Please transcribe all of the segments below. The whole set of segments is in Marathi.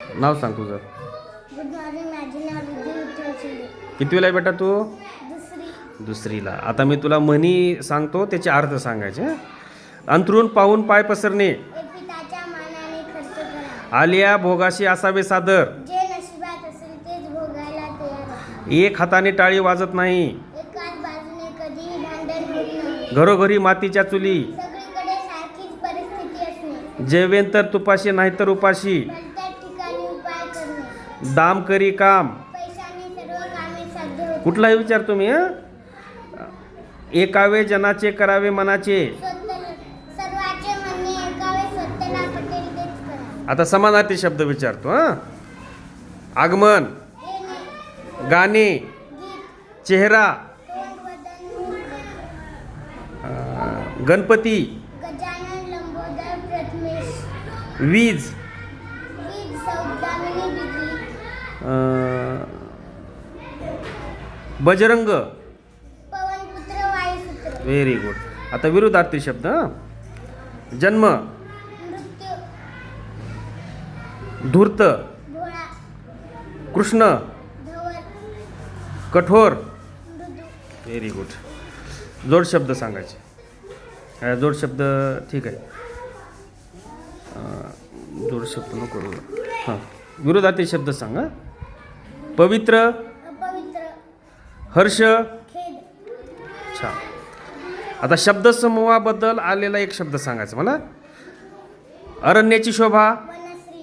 नाव सांग तुझं. Good morning. माझे नाव रिद्धी विठ्ठल शिंदे. कितवीला आहे बेटा तू? दुसरी. दुसरीला. आता मी तुला म्हणी सांगतो, त्याचे अर्थ सांगायचे. हं? अंथरूण पाहून पाय पसरणे, हे पिताच्या मानाने खर्च करा. आलिया भोगाशी असावे सादर, जे नशिबात असेल तेच भोगायला तयार आहे. एक हाताने टाळी वाजत नाही, एकाच बाजूने कधीही भांडण होत नाही. घरोघरी मातीच्या चुली, सगळीकडे सारखीच परिस्थिती असणे. जेवेन तर तुपाशी नाही तर उपाशी, भलत्याच ठिकाणी उपाय करणे. दाम करी काम. पैशाने सर्व कामे साध्य होतात. कुठलाही विचार तुम्ही. एकावे जनाचे करावे मनाचे. सर्वाचे म्हणणे ऐकावे, सत्याला पटेल तेच करा. आता समानार्थी शब्द विचारतो. आगमन, येणे, गाणे, गीत, चेहरा, तोंड, वदन, मुख. गणपती, गजानन, लंबोदर, प्रथमेश. वीज, वीज, सौदामिनी, बिजली. बजरंग. पवनपुत्र, वायुपुत्र. Very good. आता विरुद्धार्थी शब्द. जन्म, मृत्यू, धूर्त, भोळा. कृष्ण, धवल, कठोर. मृदू. Very good. जोड शब्द सांगायचे. जोड शब्द ठीक आहे. जोड शब्द नको. हां, विरुद्धार्थी शब्द सांगा. पवित्र, अपवित्र, हर्ष. खेद. छान. आता शब्दसमूहाबद्दल आलेला एक शब्द सांगायचा मला. अरण्याची शोभा, वनश्री.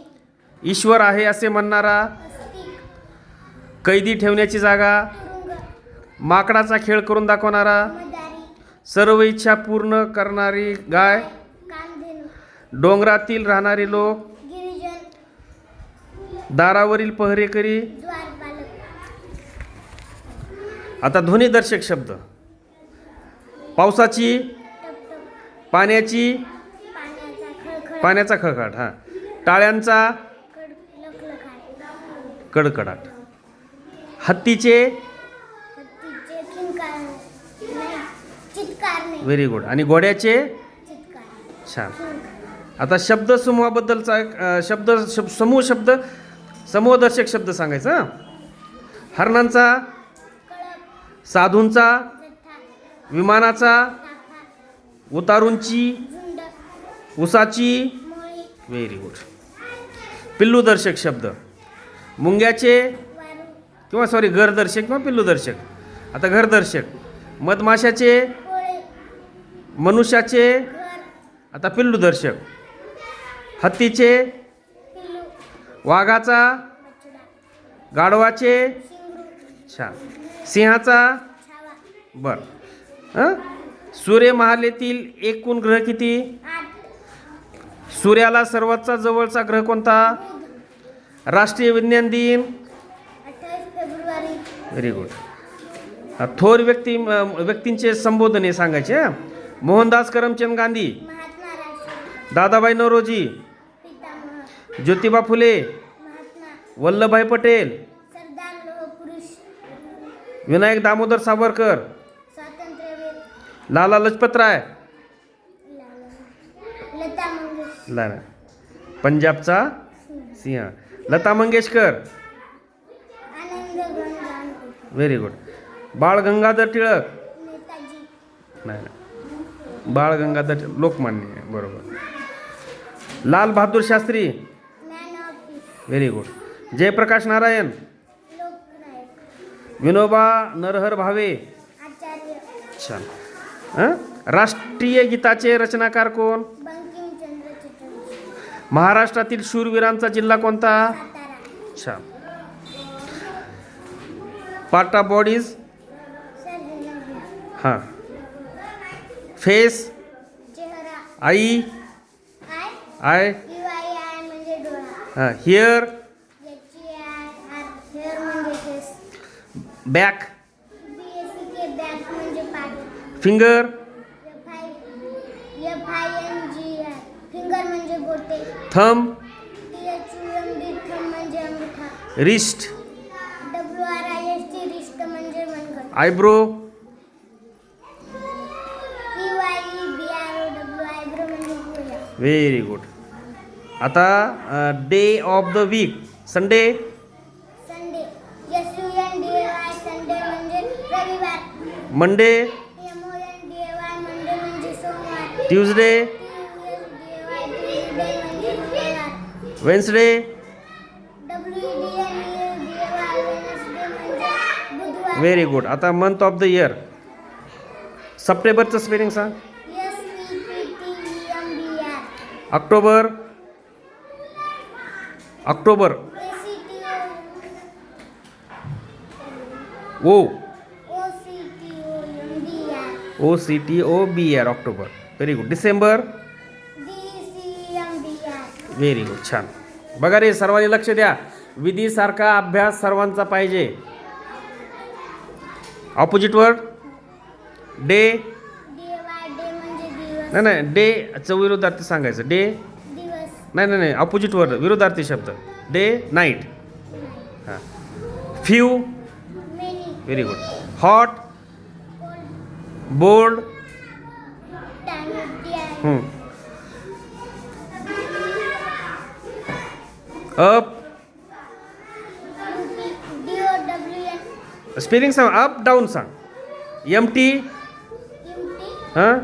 ईश्वर आहे असे म्हणणारा, अस्तिक. कैदी ठेवण्याची जागा, तुरुंग. माकडाचा खेळ करून दाखवणारा, मदारी. सर्व इच्छा पूर्ण करणारी गाय, कामधेनू. डोंगरातील राहणारे लोक, गिरिजन. दारावरील पहरेकरी. द्वारपालक. आता ध्वनिदर्शक शब्द. पावसाची, टपटप. पाण्याची, पाण्याचा खळखळ. पाण्याचा खळखळाट. हां, टाळ्यांचा लखलखाट. कडकडाट. हत्तीचे. हत्तीचे खिंकार नाही, चित्कारणे. Very good. आणि घोड्याचे. चित्कार. छान. आता शब्दसमूहाबद्दलचा एक समूहदर्शक शब्द सांगायचा. हरणांचा, कळप. साधूंचा, जठ्ठा. विमानाचा, ताफा. उतारूंची, झुंड. उसाची. मोळी. Very good. पिल्लूदर्शक शब्द. मुंग्याचे वारू. किंवा सॉरी घरदर्शक किंवा पिल्लूदर्शक. आता घरदर्शक. मधमाशाचे, पोळे. मनुष्याचे. घर. आता पिल्लूदर्शक. हत्तीचे, पिल्लू. वाघाचा, बछडा. गाढवाचे. शिंगरू. छान. सिंहाचा. छावा. बर. सूर्यमालेतील एकूण ग्रह किती? 8. सूर्याला सर्वात जवळचा ग्रह कोणता? बुध. राष्ट्रीय विज्ञान दिन. 28 फेब्रुवारी. Very good. थोर व्यक्तींचे संबोधने सांगायचे. मोहनदास करमचंद गांधी, महात्मा राष्ट्र. दादाभाई नौरोजी, पितामह. ज्योतिबा फुले, महात्मा. वल्लभभाई पटेल, सरदार लोहपुरुष. विनायक दामोदर सावरकर, स्वातंत्र्यवीर. लाला लजपतराय. लता मंगेशकर. लाला पंजाबचा सिंह. लता मंगेशकर. आनंद गंगानकर. Very good. बाळ गंगाधर टिळक. नेताजी. नाही, बाळ गंगाधर लोकमान्य. बरोबर. Lal Bahadur Shastri. Man of peace. Very good. Jayaprakash Narayan. Loknayak. Vinoba Narhar Bhave. Acharya. छान. राष्ट्रीय गीताचे रचनाकार कोण? बंकिमचंद्र चटर्जी. महाराष्ट्रातील शूरवीरांचा जिल्हा कोणता? सातारा. छान. Part of bodies. सर्जनव्य. हां. फेस. चेहरा. आई. आय. आय. UII म्हणजे डोळा. हां. हिअर. HEIR. हेअर म्हणजे केस. बॅक. BACK. बॅक म्हणजे पाठ. फिंगर. FINGR. फिंगर म्हणजे बोटे. थंब. THUMB. थंब म्हणजे अंगठा. रिस्ट. WRIST. रिस्ट म्हणजे मनगट. आयब्रो. EYEBROW. आयब्रो म्हणजे भुवया. Very good. आता day of the week Sunday. Sunday SUNDAY Sunday म्हणजे रविवार. मंडे. MONDAY मंडे म्हणजे सोमवार. ट्यूजडे. TUSDAY म्हणजे मंगळवार. वेन्सडे. WEDNESDAY वेडनेसडे म्हणजे बुधवार. Very good. आता मंथ ऑफ द इयर. सप्टेंबरचं स्पेलिंग सांग. SEPTEMBR. October. October. O OCTOBR October. Very good. December. DCEMBR. Very good. छान. बघा रे, सर्वांनी लक्ष द्या. विधीसारखा अभ्यास सर्वांचा पाहिजे. Opposite word. Day. DY day म्हणजे दिवस. नाही नाही, डेचं विरोधार्थी सांगायचं. डे. दिवस. नाही ऑपोजिट वर्ड, विरोधार्थी शब्द. डे. नाईट. हां. Few. Many. Very good. Hot. Cold. Bold. Time. Up. DOWN. Spelling सांग. अप डाऊन सांग. MT. MT. हां.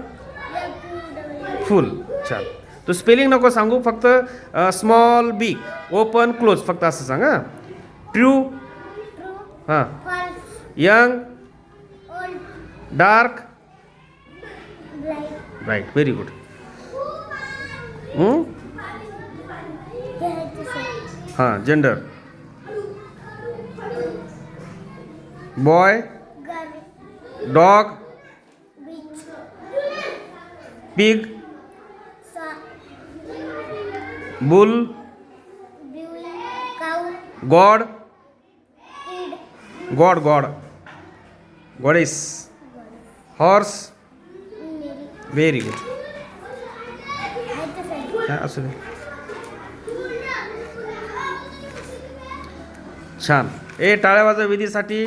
FUW. फुल. छान. तू स्पेलिंग नको सांगू, फक्त स्मॉल बिग ओपन क्लोज फक्त असं सांग. हां. ट्रू. ट्रू. हां. False. Young. Old. Dark. Blind. Right. Very good. हां. Gender. Boy. Girl. Dog. Bitch. Pig. Sow. Bull. ब्यूई. Cow. God. Kid. God. Goddess. Horse. Mare. Very good. आहे तसं. हां, असू दे. छान. टाळ्या वाजवा विधीसाठी.